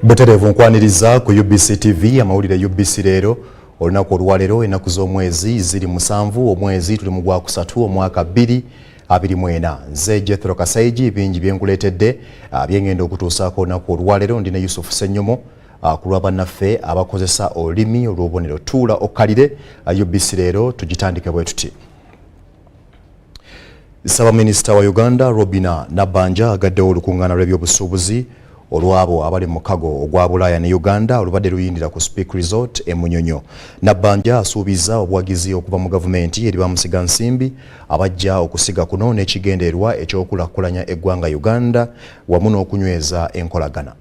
Buterevu nkwaniriza ku UBC TV amawulire UBC Leero olunaku olwaleero ennaku z'omwezi ziri 7 omwezi tuli mu Gwakusatu omwaka 2024. Nze Jethro Kasaigi bingi byenkuleetedde byengenda okutuusaako olunaku olwaleero ndina Yusuf Ssenyomo ku lwa bannaffe abakozesa olulimi olw'obubonero tuula okkalire UBC Leero tugitandike bwe tuti. Ssaabaminisita wa Uganda Robina Nabbanja agaddewo olukungaana lw'ebyobusuubuzi olwabo abali mu mukago ogwa Bulaaya ne Uganda olubadde luyindira ku Speak Resort e Munyonyo. Nabbanja asuubiza obuwagizi okuva mu gavumenti eri bamusiga nsimbi abajja okusiga kuno n'ekigendererwa ekyokulaakulanya eggwanga Uganda wamu n'okunyweza enkolagana.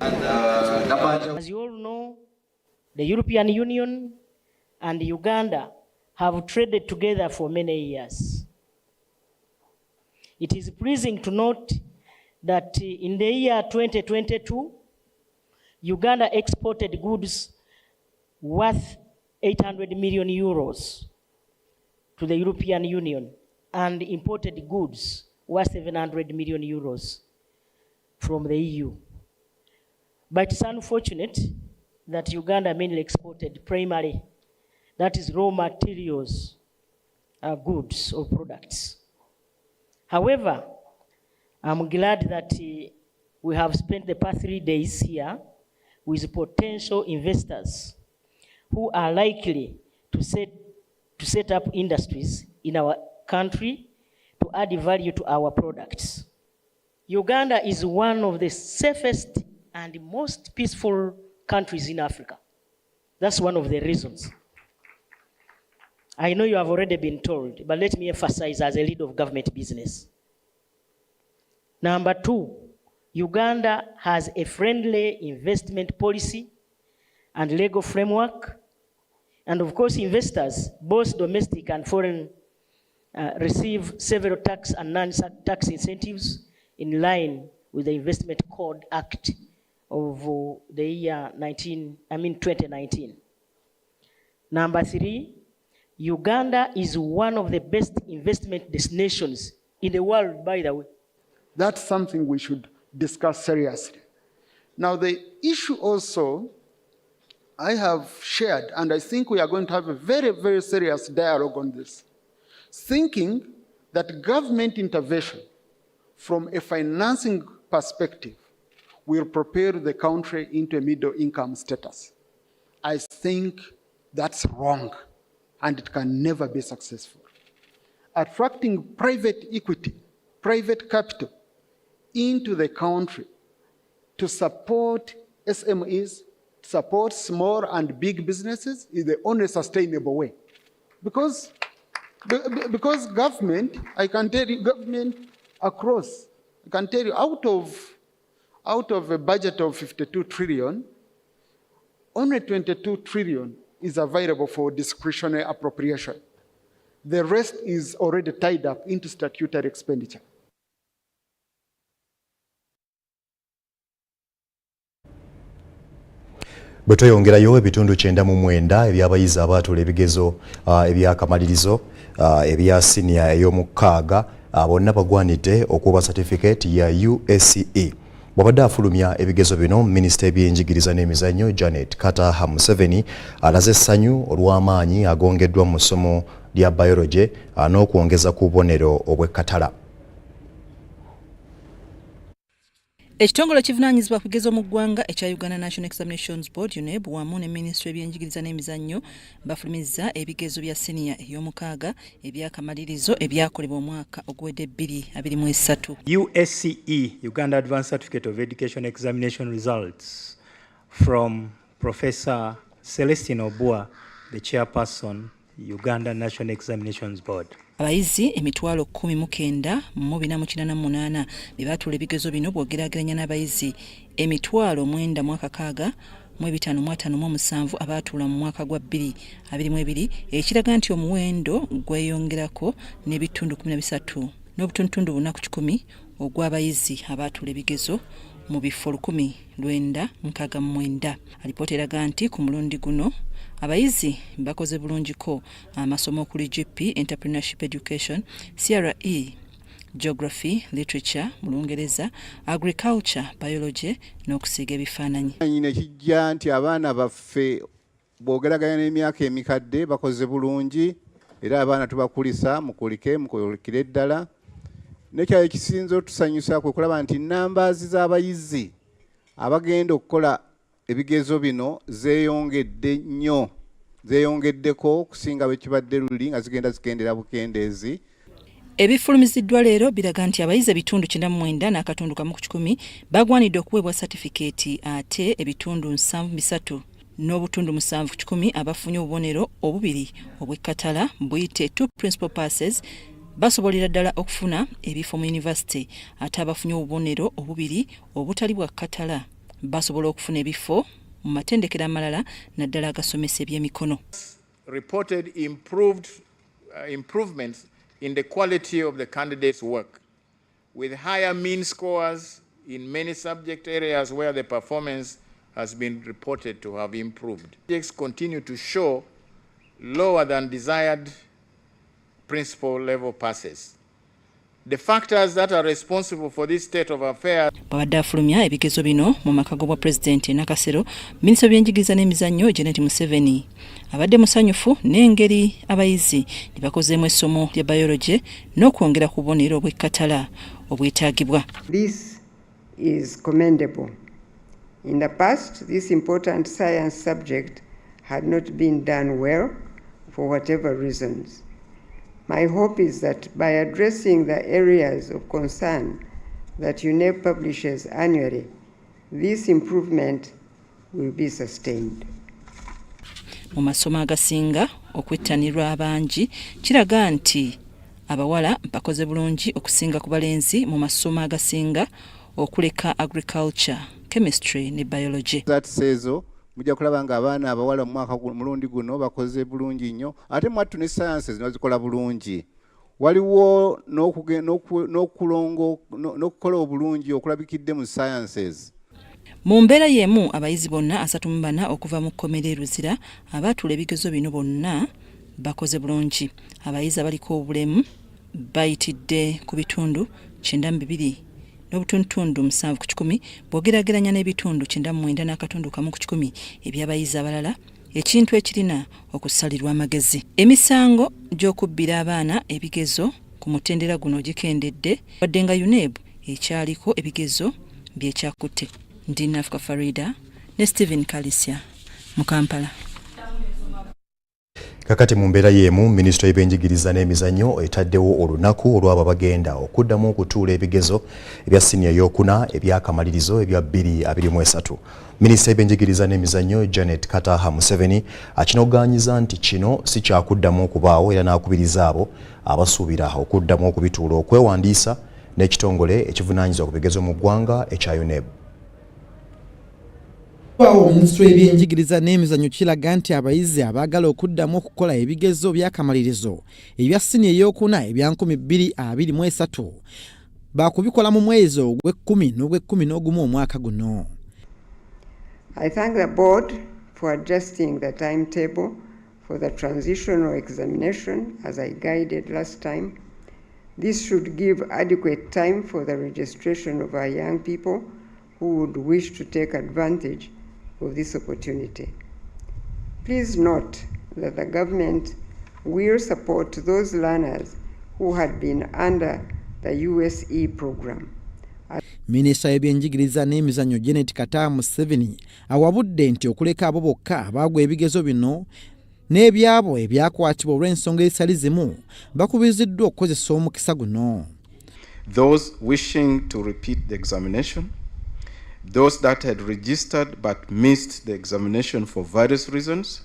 As you all know, the European Union and Uganda have traded together for many years. It is pleasing to note that in the year 2022, Uganda exported goods worth 800 million euros to the European Union and imported goods worth 700 million euros from the EU. But it's unfortunate that Uganda mainly exported primarily, that is raw materials, goods or products. However, I'm glad that we have spent the past 3 days here with potential investors who are likely to set up industries in our country to add value to our products. Uganda is one of the safest and most peaceful countries in Africa. That's one of the reasons. I know you have already been told, but let me emphasize as a leader of government business. Number 2, Uganda has a friendly investment policy and legal framework. And of course, investors, both domestic and foreign, receive several tax and non-tax incentives in line with the Investment Code Act of the year 2019. Number 3, Uganda is one of the best investment destinations in the world, by the way. That's something we should discuss seriously. Now, the issue also I have shared, and I think we are going to have a very, very serious dialogue on this, thinking that government intervention from a financing perspective will prepare the country into a middle-income status. I think that's wrong, and it can never be successful. Attracting private equity, private capital into the country to support SMEs, support small and big businesses is the only sustainable way. Because government, I can tell you, government across, I can tell you, out of a budget of 52 trillion, only 22 trillion is available for discretionary appropriation. The rest is already tied up into statutory expenditure. Bwetweyongerayo ebitundu 99 ebyabayizi abaatula ebigezo ebyakamalirizo ebya siniya ey'omukaaga bonna bagwanidde okuba certificate ya USCE. Bw'abadde afulumya ebigezo bino, Minisita ebyenjigiriza n'emizannyo Janet Kataha Museveni alaze essanyu olw'amaanyi agongeddwa mu ssomo lya biology n'okwongeza ku bubonero obw'ekkatala. Ekitongole kivunaanyizibwa ku bigezo mu ggwanga ekya Uganda National Examinations Board UNEB wamu ne Minisitule y'ebyenjigiriza n'emizannyo bafulumizza ebigezo bya siniya ey'omukaaga ebyakamalirizo ebyakolebwa omwaka ogwedde 2023. USCE, Uganda Advanced Certificate of Education Examination Results from Professor Celestine Obua, the chairperson, Uganda National Examinations Board. Abayizi emitwalo 19,488 bebatula ebigezo bino bwogeraageranya n'abayizi emitwalo 9,557 abatula mu mwaka gwa 2022 ekiraga nti omuwendo gweyongerako n'ebitundu 13 n'obutundutundu 4 ogw'abayizi abatula ebigezo mu bifo 1969. Alipoota eraga nti ku mulundi guno abayizi bakoze bulungiko amasomo kuli GP, Entrepreneurship Education, CRE, geography, literature mu Lungereza, agriculture, biology n'okusiiga ebifaananyi. Nyine kijja nti abaana baffe boogeraganya n'emyaka emikadde bakoze bulungi era abaana tubakulisa mukulikire ddala. Nekyalo ekisinze otusanyusa kwe kulaba nti nambaazi z'abayizi abagenda okukola ebigezo bino zeeyongeddeko okusinga bwe kibadde luli nga zigenda zikendera bukendeezi. Ebifulumiziddwa leero biraga nti abayizi ebitundu 99 n'akatundu kamu ku 10 bagwanidde okuweebwa satifikeeti ate ebitundu 73 n'obutundu 7 ku 10 abafunye obubonero obubiri obw'ekkatala buyite 2 principal passes basobolera ddala okufuna ebifo mu university ate abafunye obubonero obubiri obutali bwa kkatala basobola okufuna ebifo mu matendekero amalala naddala agasomesa eby'emikono. Reported improvements in the quality of the candidates' work, with higher mean scores in many subject areas where the performance has been reported to have improved. Subjects continue to show lower than desired principal level passes. The factors that are responsible for this state of affairs. Babadde afulumya ebigezo bino mu makago bwa President Nakasero, Minisita w'ebyenjigiriza n'emizannyo Janet Museveni abadde musanyufu n'engeri abayizi ne bakozeemu essomo lya biology n'okwongera ku bubonero obw'ekkatala obwetaagibwa. This is commendable. In the past, this important science subject had not been done well for whatever reasons. My hope is that by addressing the areas of concern that UNEP publishes annually, this improvement will be sustained. Mu masomo agasinga okwettanirwa abangi kiraga nti abawala bakoze bulungi okusinga ku balenzi mu masomo agasinga okuleka agriculture, chemistry ne biology. That says mujja kulaba nga abaana abawala mu mwaka mulundi guno bakoze bulungi nnyo ate mwattu ne sciences bazikola bulungi. Waliwo n'okukola obulungi okulabikidde mu sciences. Mu mbeera y'emu abayizi bonna 34 okuva mu kkomera Luzira abaatula ebigezo bino bonna bakoze bulungi. Abayizi abaliko obulemu bayitidde ku bitundu 92 n'obutundu 7 ku 10 bw'ogeraageranya n'ebitundu 99 n'akatundu kamu ku 10 eby'abayizi abalala, ekintu ekirina okusalirwa amagezi. Emisango gy'okubbira abaana ebigezo ku mutendera guno gikendedde wadde nga UNEB ekyaliko ebigezo byekyakutte. Ndi Nafuka Farida ne Stephen Kalisya mu Kampala. Kakati mu mbeera y'emu Minisitule y'ebyenjigiriza n'emizannyo etaddewo olunaku olw'abo bagenda okuddamu okutuula ebigezo ebya siniya ey'okuna ebyakamalirizo ebya 2023. Minisita y'ebyenjigiriza n'emizannyo Janet Kataha Museveni akinogaanyiza nti kino si kyakuddamu okubaawo era n'akubiriza abo abasuubira okuddamu okubituula okwewandiisa n'ekitongole ekivunaanyizibwa ku bigezo mu ggwanga ekya UNEB. Minisitule y'ebyenjigiriza n'emizannyo kiraga nti abayizi abaagala okuddamu okukola ebigezo by'akamalirizo ebya siniya ey'okuna ebya 2023 baakubikola mu mwezi ogw'ekkumi n'ogw'ekkumi n'ogumu omwaka guno. I thank the board for adjusting the timetable for the transitional examination as I guided last time. This should give adequate time for the registration of our young people who would wish to take advantage of this opportunity. Please note that the government will support those learners who had been under the USE program. Minisita y'ebyenjigiriza n'emizannyo Janet Kataha Museveni awabudde nti okuleka abo bokka abaagwa ebigezo bino n'ebyabo ebyakwatibwa olw'ensonga ezitali zimu bakubiziddwa okukozesa omukisa guno. Those wishing to repeat the examination, those that had registered but missed the examination for various reasons,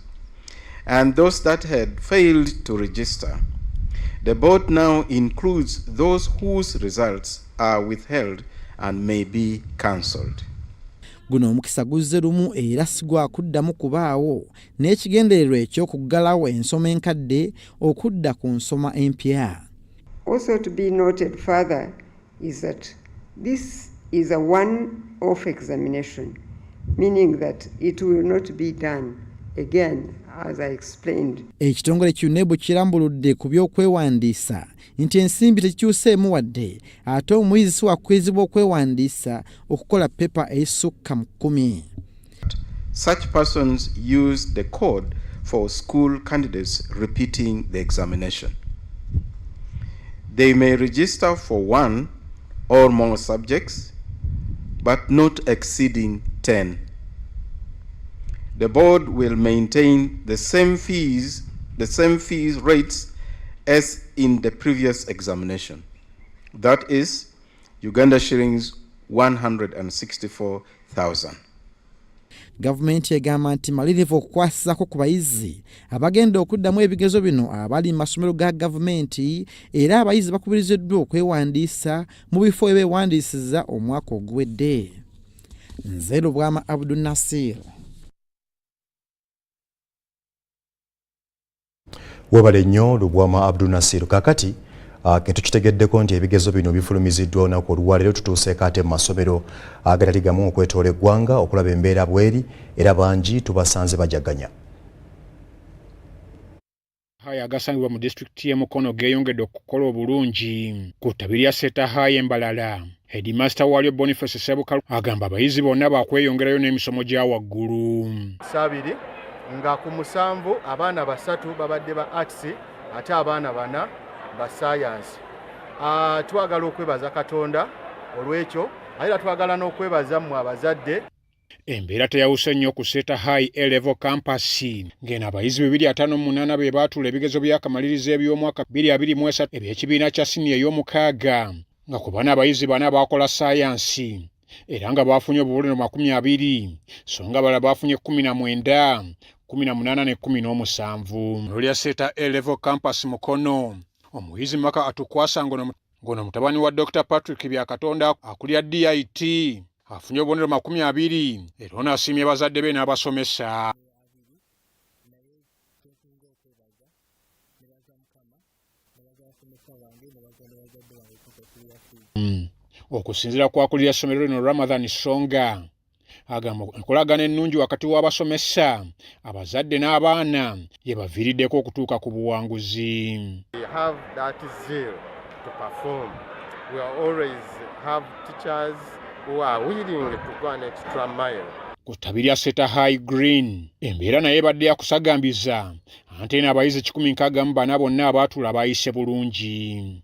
and those that had failed to register. The board now includes those whose results are withheld and may be cancelled. Guno omukisa guzze lumu era sigwa kuddamu kubaawo n'ekigendererwa eky'okuggalawo ensoma enkadde okudda ku nsoma empya. Also to be noted further is that this is a one-off examination, meaning that it will not be done again as I explained. Ekitongole ky'UNEB kirambuludde ku by'okwewandiisa nti ensimbi tekikyuseemu wadde ate omuyizi si wakkwirizibwa okwewandiisa okukola pepa eyisukka mu 10. Such persons use the code for school candidates repeating the examination. They may register for 1 or more subjects, but not exceeding 10. The board will maintain the same fees rates as in the previous examination. That is Uganda shillings 164,000. Gavumenti egamba nti malirivu okukwasizako ku bayizi abagenda okuddamu ebigezo bino abali mu masomero ga gavumenti era abayizi bakubiriziddwa okwewandiisa mu bifo ebeewandiisiza omwaka oguwedde. Nze Lubwama Abdul Nasir. Webale nnyo Lubwama Abdul Nasir. Kakati tukitegeddeko nti ebigezo bino bifulumiziddwa olunaku olwaleero tutuuseeko ate mu masomero agatali gamu okwetoola eggwanga okulaba embeera bweri era bangi tubasanze bajaganya. Haya agasangibwa mu disitulikiti y'e Mukono geeyongedde okukola obulungi ku ttabi lya Setahayi Embalala. Headmaster waalyo Boniface Sebukalu agamba abayizi bonna bakweyongerayo n'emisomo gya waggulu. Sabiri nga ku 7 abaana 3 babadde ba arts ate abaana 4 ba science. Twagala okwebaza Katonda olw'ekyo era twagala n'okwebaza mmwe abazadde. Embeera teyawuse nnyo ku Setahayi A-level campus ng'eno abayizi 258 be baatuula ebigezo by'akamalirizo eby'omwaka 2023 eby'ekibiina kya siniya ey'omukaaga nga ku bana abayizi 4 baakola sayansi era nga baafunye obubonero 20 so nga bala baafunye 19, 18 ne 17. Lolya Seta A-level campus Mukono omuyizi Maka Atukwasa ngono mutabani wa Dr. Patrick Byakatonda akulya DIT afunye obubonero 20 era ono asiimye bazadde be n'abasomesa. Okusinziira ku akulira essomero lino Ramadhan Songa agamba enkolagana ennungi wakati w'abasomesa abazadde n'abaana ye baviiriddeko okutuuka ku buwanguzi. We have that zeal to perform. We always have teachers who are willing to go an extra mile. Ku ttabi lya Setahayi Green embeera naye badde yakusagambiza ate n'abayizi 164 bonna abaatuula bayise bulungi.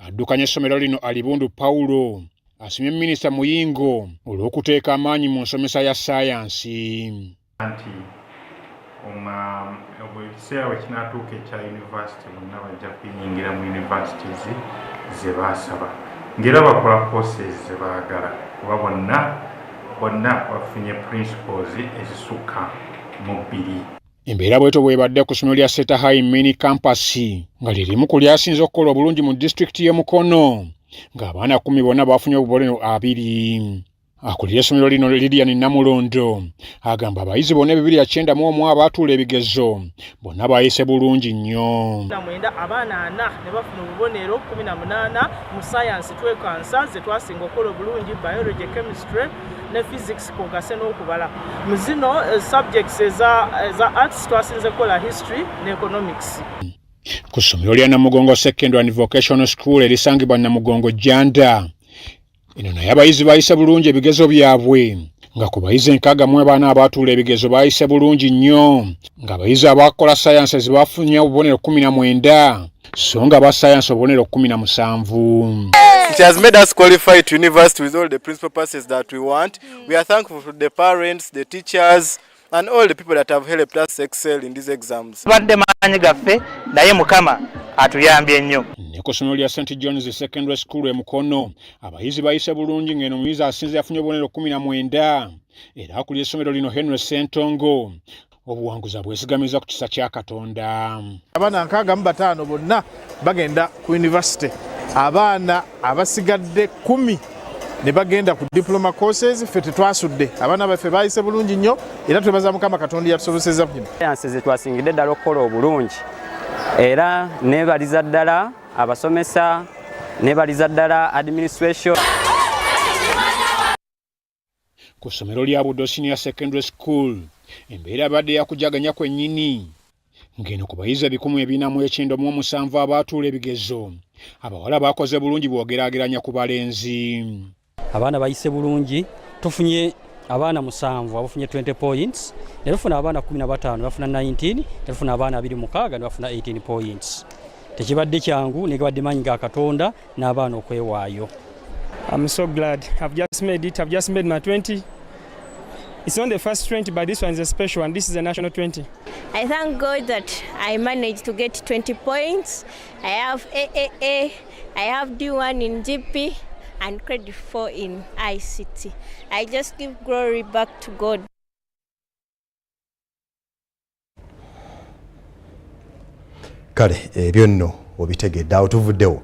Addukanya essomero lino Alibundu Paulo asimye Minisita Muyingo olw'okuteeka amaanyi mu nsomesa ya sayansi. Anti ekiseera bwe kinaatuuka ekya yunivasite bonna bajja kuyingira mu universities ze baasaba ng'era bakola courses ze baagala kuba bonna bafunye principles ezisukka mu 2. Embeera bwetyo bwebadde ku ssomero lya Setahayi Main Campus nga lirimu ku lyasinze okukola obulungi mu disitulikiti y'e Mukono ng'abaana 10 bonna bafunye obubonero 2. Akulira essomero lino Lilian Namulondo agamba abayizi bonna 291 abaatuula ebigezo bonna bayise bulungi nnyo. Abaana 4 ne bafuna obubonero 18 mu science twekansa ze twasinga okukola obulungi biology, chemistry ne physics kwogase n'okubala. Mu zino subjects eza arts twasinze kukola history ne economics. Ku ssomero lya Namugongo Secondary and Vocational School erisangibwa Namugongo Janda eno naye abayizi bayise bulungi ebigezo byabwe nga ku bayizi 64 abaatuula ebigezo bayise bulungi nnyo nga abayizi abakola sayansi bafunye obubonero 19 so nga aba sayansi obubonero 17. It has made us qualify to university with all the principal passes that we want. We are thankful to the parents, the teachers, and all the people that have helped us excel in these exams. Badde maanyi gaffe naye Mukama atuyambye nnyo. Ne ku ssomero lya St. John's Secondary School e Mukono abayizi bayise bulungi ng'eno omuyizi asinze yafunye obubonero 19 era akulira essomero lino Henry Sentongo obuwanguzi bwesigamiza ku kisa kya Katonda. Abaana 65 bonna bagenda ku university. Abaana abasigadde 10 ne bagenda ku diploma courses ffe tetwasudde. Abaana baffe bayise bulungi nnyo era twebaza Mukama Katonda yatusobozesezza bino. Sayansi twasingidde ddala okukola obulungi era nebaliza ddala abasomesa nebaliza ddala administration. Ku ssomero lya Buddo Senior Secondary School embeera abadde yakujaganya kwennyini ng'eno ku bayizi 1,497 abaatuula ebigezo abawala bakoze bulungi bw'ogeraageranya ku balenzi. Abaana bayise bulungi, tufunye abaana 7 abafunye 20 points, ne tufuna abaana 15 bafuna 19, ne tufuna abaana 26 ne bafuna 18 points. Tekibadde kyangu negabadde maanyi ga Katonda n'abaana okwewaayo. I'm so glad. I've just made it. I've just made my 20. It's not the first 20, but this one is a special one. This is a national 20. I thank God that I managed to get 20 points. I have AAA, I have D1 in GP, and credit 4 in ICT. I just give glory back to God. Kale ebyo nno obitegedde awo tuvuddewo.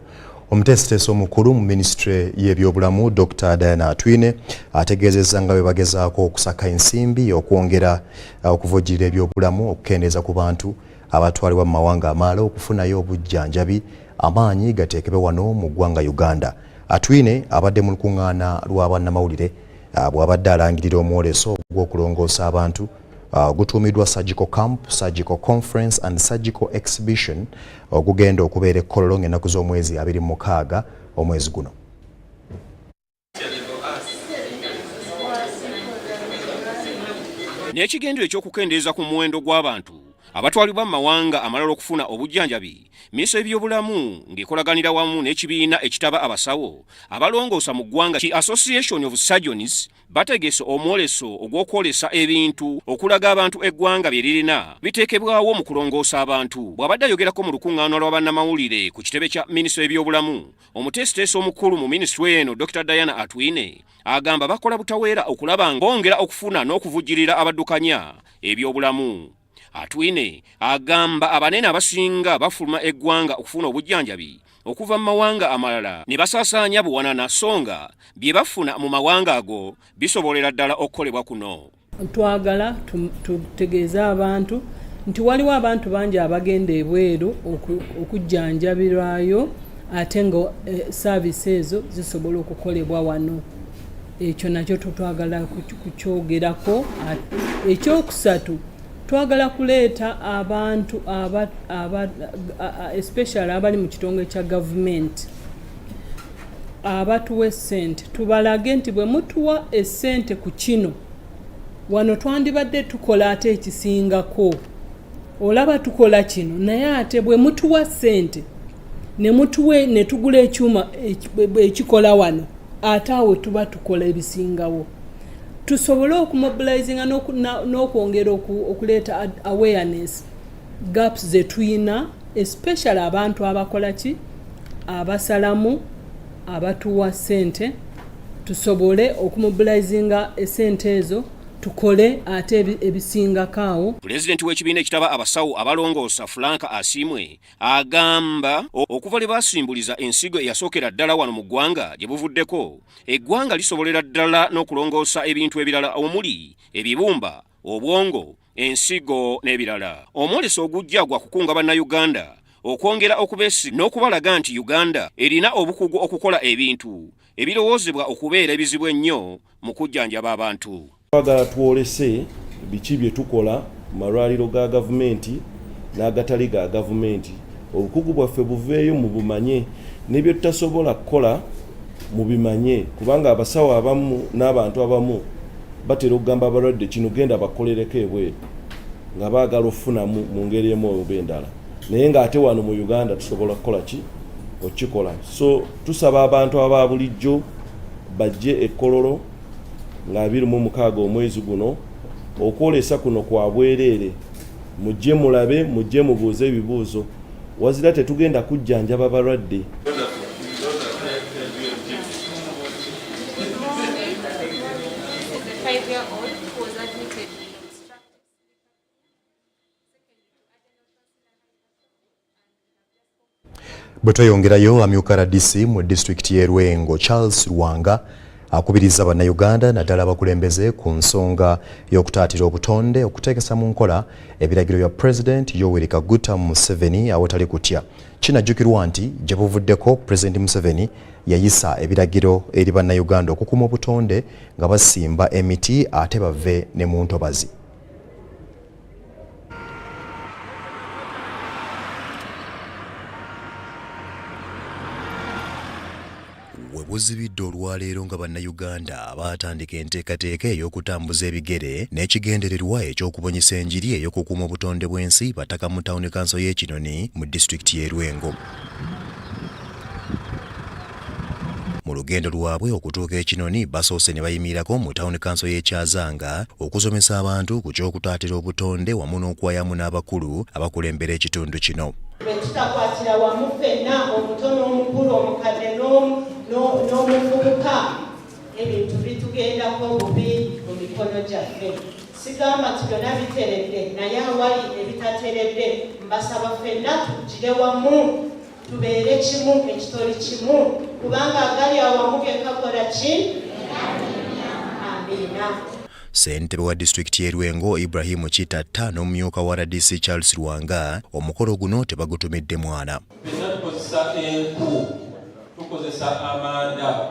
Omuteesiteesi omukulu mu minisitule y'ebyobulamu Dr. Diana Atwine ategeezezza nga bwe bagezaako okusaka ensimbi okwongera okuvujjirira ebyobulamu okukendeeza ku bantu abatwalibwa mu mawanga amalala okufunayo obujjanjabi amaanyi gateekebwe wano mu ggwanga Uganda. Atwine abadde mu lukuŋŋaana lwa bannamawulire bw'abadde alangirira omwoleso gw'okulongoosa abantu gutuumiddwa Surgical Camp, Surgical Conference and Surgical Exhibition ogugenda okubeera ekkololo ng'ennaku z'omwezi 26 omwezi guno. N'ekigendero ekyokukendeeza ku muwendo gw'abantu abatwalibwa mu mawanga amalala okufuna obujjanjabi, minisitule y'ebyobulamu ng'ekolaganira wamu n'ekibiina ekitaba abasawo abalongoosa mu ggwanga ki Association of Surgeons bategese omwoleso ogw'okwolesa ebintu okulaga abantu eggwanga bye lirina biteekebwawo mu kulongoosa abantu. Bw'abadde ayogerako mu lukuŋŋaana lwa bannamawulire ku kitebe kya minisitule y'ebyobulamu, omuteesiteesi omukulu mu minisitule eno Dr. Diana Atwine agamba bakola butaweera okulaba ng'ongera okufuna n'okuvujjirira abaddukanya ebyobulamu. Atwine agamba abanene abasinga bafuluma eggwanga okufuna obujjanjabi okuva mu mawanga amalala ne basaasaanya buwanana songa bye bafuna mu mawanga ago bisobolera ddala okukolebwa kuno. Twagala tutegeeze abantu nti waliwo abantu bangi abagenda ebweru okujjanjabirwayo ate nga saavisi ezo zisobola okukolebwa wano. Ekyo nakyo twagala kukyogerako. Ekyokusatu twagala kuleeta abantu especially abali mu kitongole kya gavumenti abatuwa essente tubalage nti bwe mutuwa essente ku kino wano twandibadde tukola ate ekisingako. Olaba tukola kino naye ate bwe mutuwa ssente ne tugula ekyuma ekikola wano ate awo tuba tukola ebisingawo. Tusobole okumobilizinga n'okwongera okuleeta awareness gaps ze tuyina, especially abantu abakola ki abasalamu abatuwa ssente, tusobole okumobilizinga essente ezo tukole ate ebisingakaawo. Pulezidenti w'ekibiina ekitaba abasawo abalongoosa Frank Asimwe agamba okuva lwe basimbuliza ensigo eyasookera ddala wano mu ggwanga gye buvuddeko, eggwanga lisobolera ddala n'okulongoosa ebintu ebirala omuli ebibumba, obwongo, ensigo n'ebirala. Omwoleso ogujja gwa kukunga bannayuganda okwongera okubeesiga n'okubalaga nti Uganda erina obukugu okukola ebintu ebirowoozebwa okubeera ebizibu ennyo mu kujjanjaba abantu. Twagala twolese biki bye tukola mu malwaliro ga gavumenti n'agatali ga gavumenti. Obukugu bwaffe buveeyo mu bumanye n'ebyo tutasobola kukola mu bimanye, kubanga abasawo abamu n'abantu abamu batera okugamba abalwadde kino genda bakolereko ebweru nga baagala okufunamu mu ngeri emu oba endala, naye ng'ate wano mu Uganda tusobola kukola ki okikola. So tusaba abantu aba bulijjo bajje ekkololo nga 26 omwezi guno okwolesa kuno kwa bwereere, mujje mulabe, mujje mubuuze ebibuuzo, wazira tetugenda kujjanjaba balwadde. Bwe tweyongerayo, amyuka RDC mu disitulikiti y'e Lwengo Charles Lwanga akubiriza bannayuganda naddala abakulembeze ku nsonga y'okutaatira obutonde okuteekesa mu nkola ebiragiro bya Pulezidenti Yoweri Kaguta Museveni awatali kutya. Kinajjukirwa nti gye buvuddeko Pulezidenti Museveni yayisa ebiragiro eri bannayuganda okukuuma obutonde nga basimba emiti ate bave ne mu ntobazi. buzibidde olwaleero nga bannayuganda baatandika enteekateeka ey'okutambuza ebigere n'ekigendererwa eky'okubonyesa enjiri ey'okukuuma obutonde bw'ensi bataka mu Town Council y'e Kinoni mu disitulikiti y'e Lwengo. Mu lugendo lwabwe okutuuka e Kinoni basoose ne bayimirako mu Town Council y'e Kyazanga okusomesa abantu ku ky'okutaatira obutonde wamu n'okwayamu n'abakulu abakulembera ekitundu kino. Tutakwatira wamu ffenna omutono omukulu omukadde n'omuvubuka ebintu bitugendako bubi mu mikono gyaffe. Sigamba nti byonna biteredde naye awali ebitateredde mbasaba ffenna tugire wamu tubeere kimu ekitoli kimu kubanga agali awamu gekakola ki? Amina. Ssentebe wa disitulikiti y'e Lwengo Ibrahim Kitatta n'omumyuka wa RDC Charles Rwanga omukolo guno tebagutumidde mwana. Ffenna tukozesa enku, tukozesa amanda,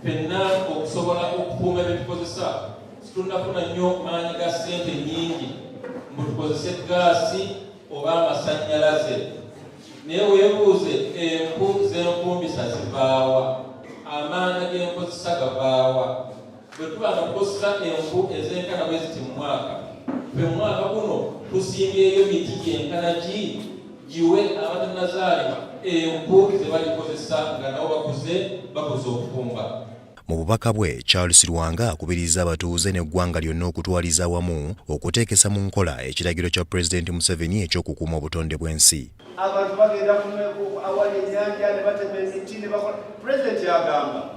ffenna okusobola okukuuma bye tukozesa situnnafuna nnyo maanyi ga ssente nnyingi mbu tukozese gaasi oba amasannyalaze. Naye weebuuze enku z'enkumbisa zivaawa, amanda g'enkozesa gavaawa. Bwe tuba nga tukozesa enku ez'enkana bwe ziti mu mwaka, ffe mu mwaka guno tusimbyeyo miti gyenkana ki giwe abatannazaalibwa enku ze balikozesa nga nabo bakuze okufumba. Mu bubaka bwe Charles Rwanga akubiriza abatuuze n'eggwanga lyonna okutwaliza wamu okuteekesa mu nkola ekiragiro kya Pulezidenti Museveni eky'okukuuma obutonde bw'ensi. Abantu bagenda awali ennyanja ne batema emiti ne bakola. Pulezidenti agamba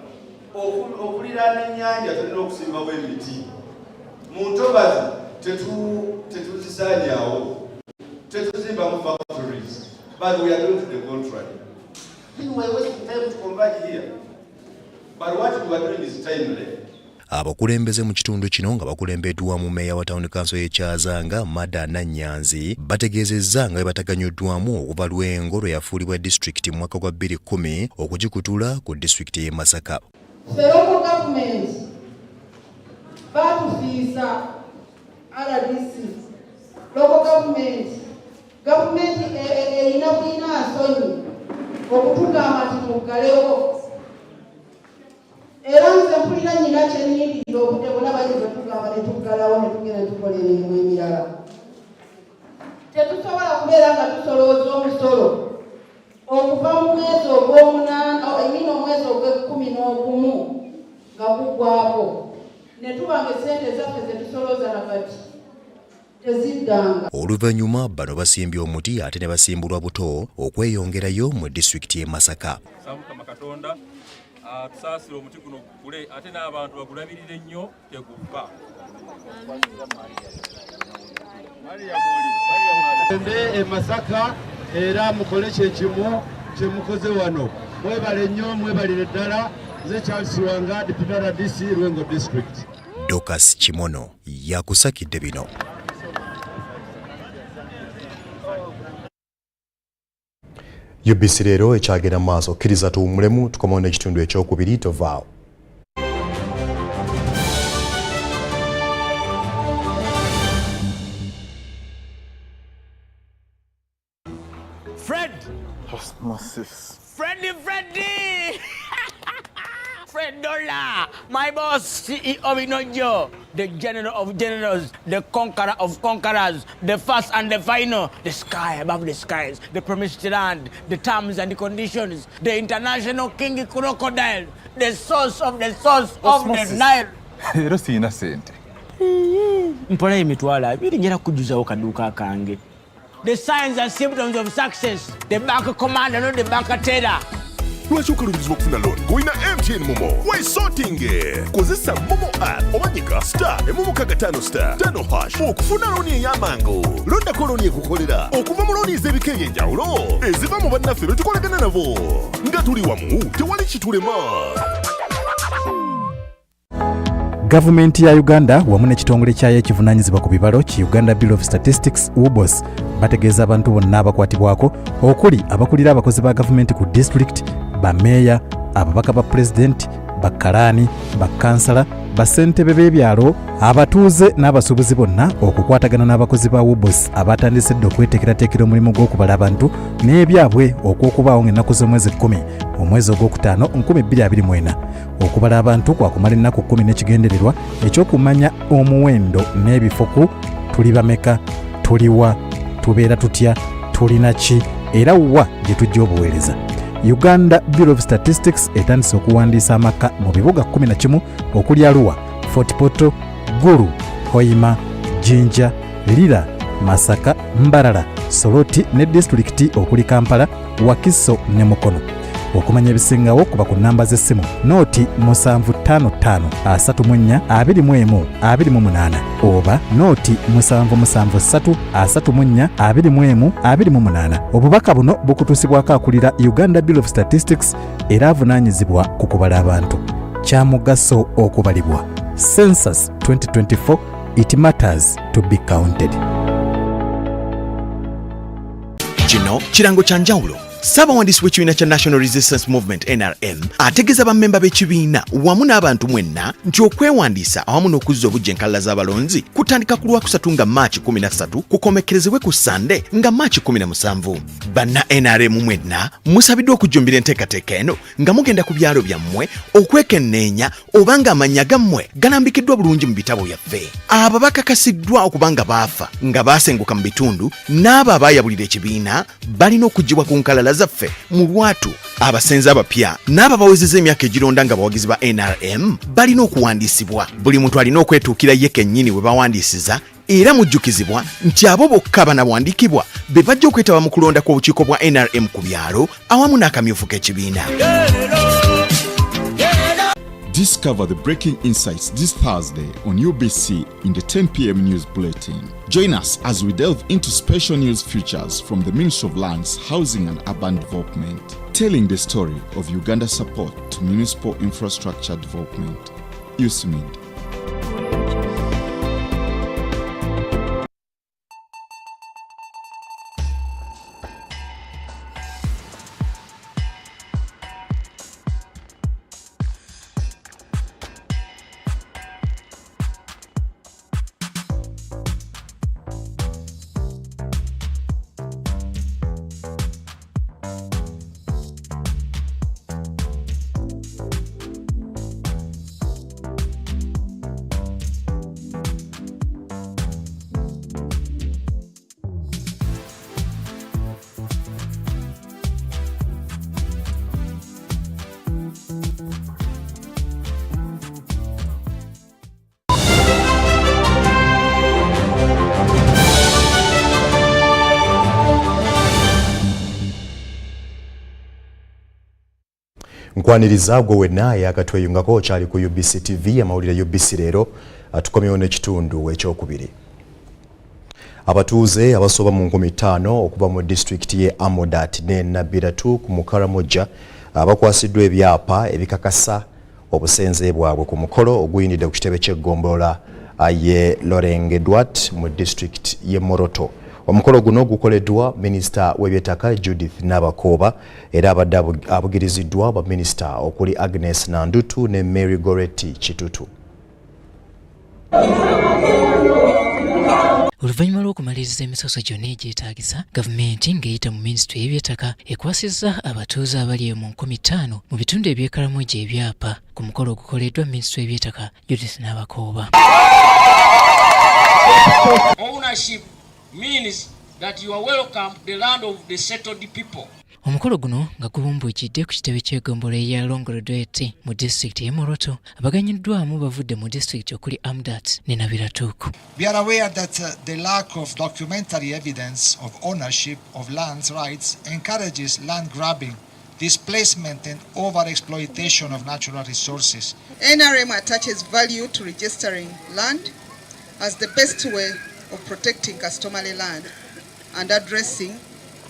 okuliraana ennyanja tulina okusimbawo emiti. Mu ntobazi tetuzisaanyaawo, tetuzimbamu factories, but we are doing to the contrary. We were wasting time to converge here. But what we are doing is timely. Abakulembeze mu kitundu kino nga bakulembeddwamu mmeeya wa Town Council y'e Kyazanga Mada Nannyanzi bategeezezza nga bwe bataganyuddwamu okuva Lwengo lwe yafuulibwa disitulikiti mu mwaka gwa 2010 okugikutula ku disitulikiti y'e Masaka. Local government batufiisa RDC. Local government erina kulina nsonyi okutugamba nti tuggalewo. Era nze mpulira nnyina kye nnyindirira obudde bwonna bayinza tugamba ne tuggalawo ne tugenda ne tukola emirimu emirala. Tetusobola kubeera nga tusolooza omusolo okuva mu mwezi ogw'omunaana omwezi ogw'E11 nga guggwako ne tuba nga essente zaffe ze tusolooza nakati teziddanga. Oluvannyuma bano basimbye omuti ate ne basimbulwa buto okweyongerayo mu disitulikiti y'e Masaka. Tusaasire omuti guno gukule ate n'abantu bagulabirire nnyo tegufa. Ende e Masaka era mukole kyekimu kye mukoze wano. Mwebale nnyo, mwebalire ddala. Nze Charles Rwanga, Deputy RDC Lwengo District. Dokas Kimono yakusakidde bino. Ubc Leero ekyagenda maaso kkiriza tuwummulemu tukomawo n'ekitundu ekyokubiri tovaawo. Fred! Freddy! Fred Dollar, my boss, CEO Binojo, the general of generals, the conqueror of conquerors, the first and the final, the sky above the skies, the promised land, the terms and the conditions, the international king crocodile, the source of the Nile. Leero siyina sente. Mpolayo emitwalo abiri njala kujjuzawo kaduuka kange. The signs and symptoms of success, the bank commander, not the bank teller. Lwaki okaluubirizibwa okufuna looni ng'olina MTN Momo? Weesootinge! Kozesa Momo app omanyika *555*5# okufuna looni ey'amangu. Londako looni ekukolera okuva mu looni ez'ebika eby'enjawulo eziva mu bannaffe be tukolagana nabo. Nga tuli wamu tewali kitulema. Gavumenti ya Uganda wamu n'ekitongole kyayo ekivunaanyizibwa ku bibalo ki Uganda Bureau of Statistics UBOS bategeeza abantu bonna abakwatibwako okuli abakulira abakozi ba gavumenti ku district, bameeya, ababaka ba pulezidenti, bakkalaani, bakkansala, bassentebe b'ebyalo, abatuuze n'abasuubuzi bonna okukwatagana n'abakozi ba Ubc abatandisedde okweteekerateekera omulimu gw'okubala abantu n'ebyabwe okw'okubaawo ng'ennaku z'omwezi 10 omwezi ogwokutaano 2024 okubala abantu kwakumala ennaku 10 n'ekigendererwa ekyokumanya omuwendo n'ebifo ku tuli bameka, tuliwa, tubeera tutya, tulina ki era wa gye tujja obuweereza. Uganda Bureau of Statistics etandise okuwandiisa amaka mu bibuga 11 okuli Arua, Fort Portal, Gulu, Hoima, Jinja, Lira, Masaka, Mbarara, Soroti ne disitulikiti okuli Kampala, Wakiso ne Mukono. Okumanya ebisingawo kuba ku nnamba z'essimu nooti 755 34 21 28 oba nooti 773 34 21 28. Obubaka buno bukutuusibwako akulira Uganda Bureau of Statistics era avunaanyizibwa ku kubala abantu. Kya mugaso okubalibwa. Census 2024, it matters to be counted. Kino kirango kya njawulo. Ssaabawandiisi w'ekibiina kya National Resistance Movement NRM ategeeza bammemba b'ekibiina wamu n'abantu mwenna nti okwewandiisa awamu n'okuzza obujja enkalala z'abalonzi kutandika ku Lwakusatu nga Maachi 13 kukomekkerezebwe ku Sande nga Maachi 17. Banna NRM mwenna musabiddwa okujjumbira enteekateeka eno nga mugenda ku byalo byammwe okwekenneenya oba ng'amannya gammwe galambikiddwa bulungi mu bitabo byaffe. Abo bakakasiddwa okuba nga baafa nga baasenguka mu bitundu n'abo abaayabulira ekibiina balina okuggibwa ku nkalala zaffe mu lwatu. Abasenze abapya n'abo bawezezza emyaka egironda nga bawagizi ba NRM balina okuwandiisibwa. Buli muntu alina okwetuukira ye kennyini we bawandiisiza era mujjukizibwa nti abo bokka banawandiikibwa be bajja okwetaba mu kulonda kw'obukiiko bwa NRM ku byalo awamu n'akamyufu k'ekibiina. Discover the breaking insights this Thursday on UBC in the 10 p.m. news bulletin. Join us as we delve into special news features from the Ministry of Lands, Housing and Urban Development, telling the story of Uganda's support to municipal infrastructure development. USMID. Nkwaniriza gwe wenna yakatweyungako kyali ku UBC TV amawulire UBC Leero atukomyewo n'ekitundu ekyokubiri. Abatuuze abasoba mu 5000 okuva mu disitulikiti ye Amodat ne Nabiratu ku Mukaramojja bakwasiddwa ebyapa ebikakasa obusenze bwabwe ku mukolo oguyinidde ku kitebe ky'eggombolola ye Lorengedwat mu disitulikiti ye Moroto. Omukolo guno gukoleddwa Minisita w'eby'ettaka Judith Nabakooba era abadde abugiriziddwa ba Minisita okuli Agnes Nandutu ne Mary Goretti Kitutu. Oluvannyuma lw'okumaliriza emisoso gyonna egyetaagisa, gavumenti ng'eyita mu Minisitule y'eby'ettaka ekwasizza abatuuze abali mu 5000 mu bitundu eby'Ekaramoja ebyapa ku mukolo ogukoleddwa Minisitule y'eby'ettaka Judith Nabakooba. Ownership means that you are welcome the land of the settled people. Omukolo guno nga gubumbujjidde ku kitebe ky'eggombolola eya Longrodwet mu disitulikiti y'e Moroto abaganyiddwamu bavudde mu disitulikiti okuli Amudat ne Nabiratuuku. We are aware that the lack of documentary evidence of ownership of land rights encourages land grabbing, displacement and over-exploitation of natural resources. NRM attaches value to registering land as the best way of protecting customary land and addressing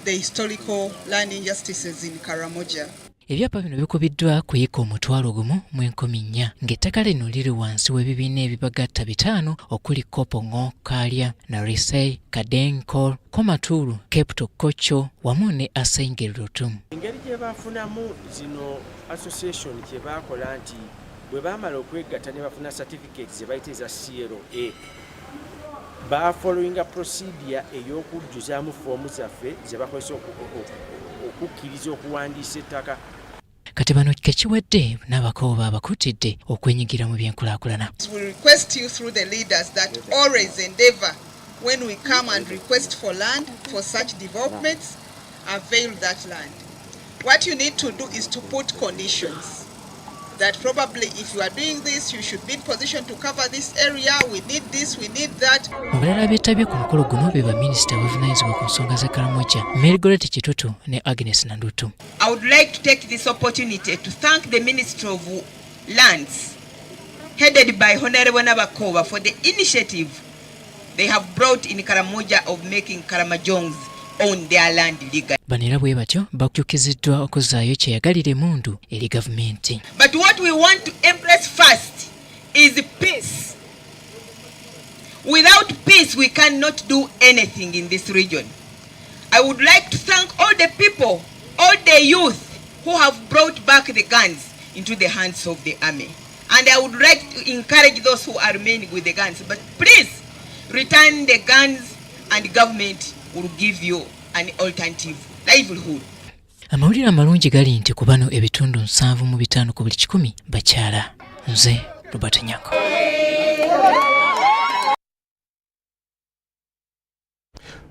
the historical land injustices in Karamoja. Ebyapa bino bikubiddwa kuyika omutwalo gumu mu 10,400 ng'ettaka lino liri wansi w'ebibiina ebibagatta 5 okuli Kopongo, Kalya, Narisei, Kadenkol, Komatulu, Capital Kocho wamu ne Asengerutum. Engeri gye bafunamu zino association gye bakola nti bwe baamala okwegatta ne bafuna certificates ze bayita eza CLA bafollowinga procedure ey'okujjuzaamu foomu zaffe ze bakozesa okukkiriza okuwandiisa ettaka. Kati bano kekiwedde n'abakooba abakutidde okwenyigira mu byenkulaakulana. We request you through the leaders that always endeavor when we come and request for land for such developments, avail that land. What you need to do is to put conditions that probably if you are doing this, you should be in position to cover this area, we need this, we need that. Mubalala beetabye ku mukolo guno be baminisita abavunaanyizibwa ku nsonga z'Ekaramoja, Margaret Kitutu ne Agnes Nandutu. I would like to take this opportunity to thank the Ministry of Lands, headed by Honorable Nabakova, for the initiative they have brought in Karamoja of making Karamajongs own their land legally. Banera bwe batyo bakyukiziddwa okuzzaayo kyeyagalira emundu eri gavumenti. But what we want to embrace first is peace. Without peace, we cannot do anything in this region. I would like to thank all the people, all the youth who have brought back the guns into the hands of the army. And I would like to encourage those who are remaining with the guns. But please, return the guns and government will give you an alternative livelihood. Amawulire amalungi gali nti ku bano ebitundu 7.5 ku buli 100 bakyala. Nze Robert Nyako.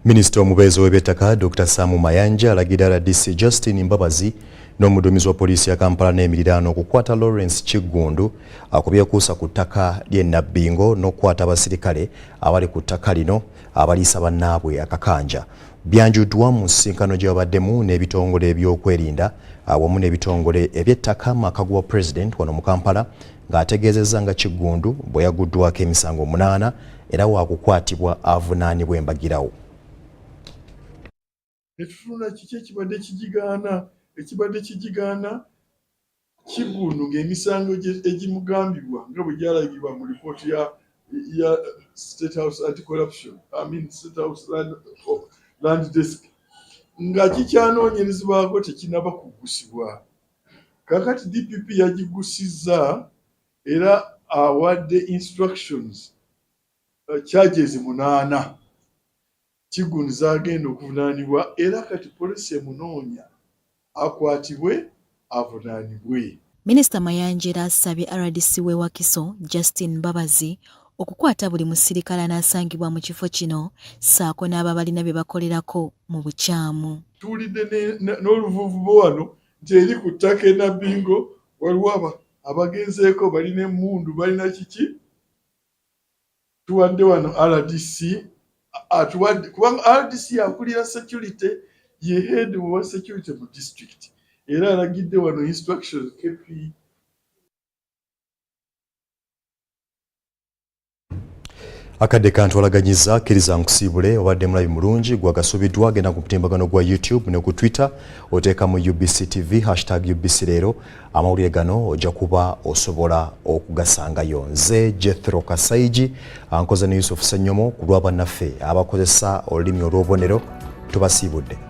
Minisita omubeezi w'eby'ettaka Dr. Samu Mayanja alagira RDC Justin Mbabazi n'omuduumizi wa poliisi ya Kampala n'emiriraano okukwata Lawrence Kiggundu akubyekuusa ku ttaka ly'e Nabbingo n'okukwata abasirikale abali ku ttaka lino abaliisa bannaabwe akakanja. Byanjuddwa mu nsisinkano gye babaddemu n'ebitongole ebyokwerinda awamu n'ebitongole eby'ettaka makagu wa President wano mu Kampala ng'ategeezezza nga Kiggundu bwe yaguddwako emisango 8 era waakukwatibwa avunaanibwa embagirawo. Netufuna kiki ekibadde kigigaana Kiggundu ng'emisango egimugambibwa nga bwe gyalagibwa mu lipooti ya State House Anti-Corruption, State House Land Desk, nga kikyanoonyerezebwako tekinaba kuggusibwa. Kakati DPP yagigusizza era awadde instructions charges 8 Kiggundu zagenda okuvunaanibwa era kati poliisi emunoonya akwatibwe avunaanibwe. Minisita Mayanja asabye RDC w'e Wakiso Justin Mbabazi okukwata buli musirikale anaasangibwa mu kifo kino ssaako n'abo balina bye bakolerako mu bukyamu. Tuwulidde n'oluvuuvubo wano nti eri ku ttaka e Nabbingo waliwo abagenzeeko balina emmundu balina kiki. Tuwadde wano RDC kubanga RDC akulira security ye head wa security mu district era alagidde wano instructions KP. Akadde kantwalaganyiza akkiriza nkusiibule obadde mulabi mulungi gwagasubiddwa genda ku mutimbagano gwa YouTube ne ku Twitter oteekamu UBC TV #UBC Leero amawulire gano ojja kuba osobola okugasangayo. Nze Jethro Kasaigi ankoze ne Yusuf Ssenyomo ku lwa bannaffe abakozesa olulimi olw'obubonero tubasiibudde.